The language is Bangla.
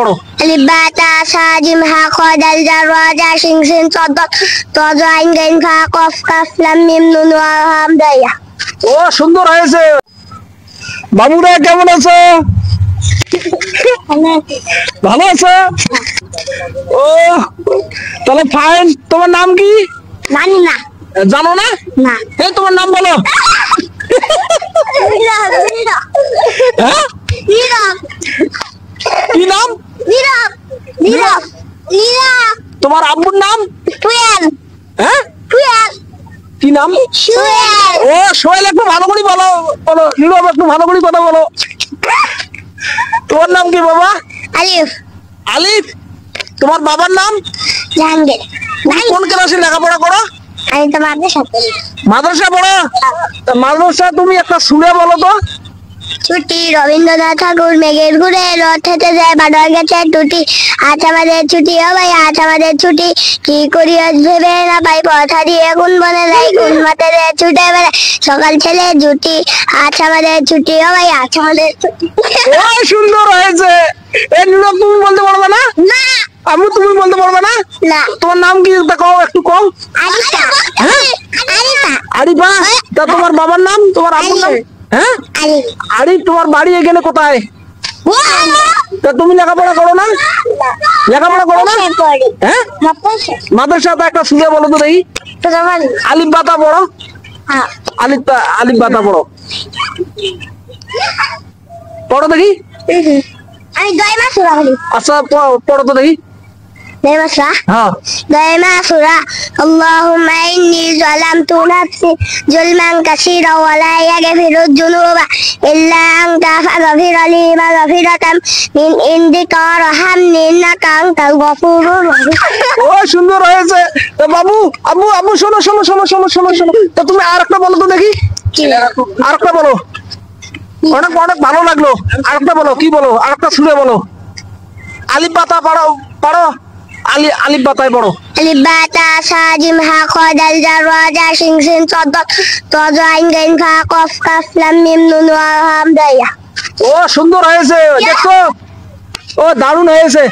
পড়ো। আলিফ বা তা সা জিম হা খ দাল জা রা জা শিন সিন সাদ দাল ত জ আইন গাইন ফা কফ কাফ লাম মিম নুন ওয়া হাম দাইয়া। ও সুন্দর হয়েছে। বাবুরা কেমন আছো? ভালো আছো? ও তাহলে ফাইন। তোমার নাম কি জানি না। জানো না? না। এই তোমার নাম বলো। নীরব নীরব হ্যাঁ নীরব কি নাম? নীরব নীরব নীরব তোমার আব্বুর নাম? টুয়েল হ্যাঁ টুয়েল কি নাম? টুয়েল। ও সোহেল, একটু ভালো করে বলো। বলো নীরব, একটু ভালো করে কথা বলো। তোমার নাম কি বাবা? আলিফ আলিফ। তোমার বাবার নাম? জাহাঙ্গীর। তুমি কোন ক্লাসে লেখাপড়া করো? আমি তো মাদ্রাসা পড়ি। মাদ্রাসা পড়ো? তা মাদ্রাসা তুমি একটা সুরে বলো তো। ছুটি রবীন্দ্রনাথ ঠাকুর মেঘের ঘুরে রথ হেঁটে যায় বাডর গেছে টুটি। আজ আমাদের ছুটি ও ভাই আজ আমাদের ছুটি। কি করি আজ ভেবে না পাই পথা দিয়ে কোন বনে যাই কোন মাঠে রে ছুটে বেড়াই সকাল ছেলে জুটি। আজ আমাদের ছুটি ও ভাই আজ আমাদের ছুটি। ও সুন্দর হয়েছে। এই নীরব, তুমি বলতে পারবে না? না আম্মু তুমি বলতে পারবে না? না তোমার নাম কি তা কও, একটু কও। আরিফা হ্যাঁ? আরিফা আরিফা। তা তোমার বাবার নাম, তোমার আব্বুর নাম? হ্যাঁ আরিফ। আরিফ। তোমার বাড়ি এখানে কোথায়? তা তুমি লেখাপড়া করো না? লেখাপড়া করো না? হ্যাঁ মাদ্রাসাতে একটা সুরে বলো তো দেখি। আলিফ বাতা পড়ো। আলিফ বাতা পড়ো। পড়ো দেখি। আমি দয়মা সুরা বলি। আচ্ছা পড়ো তো দেখি। দয়মা সুরা হ্যাঁ دائما سورة اللهم إني ظلمت نفسي ظلما كثيرا ولا يغفر الذنوب إلا أنت فاغفر لي مغفرة من عندك وارحمني إنك أنت الغفور الرحيم. ও সুন্দর হয়েছে। তা বাবু আব্বু আব্বু শোনো শোনো শোনো শোনো শোনো শোনো। তা তুমি আর একটা বলো তো দেখি। আর একটা বলো। অনেক অনেক ভালো লাগলো। আর একটা বলো, কি বলো? আর একটা সুরে বলো। আলিফ বাতা পড়ো পড়ো। আলিফ বাতায় পড়ো। ألف باء تاء ثاء جيم ها خ دال ذال را جا شين سين صاد ضاد ط ظ عين غين فا قاف كاف لام ميم نون واو هام দাইয়া। ও সুন্দর হয়েছে, দেখো। ও দারুণ হয়েছে।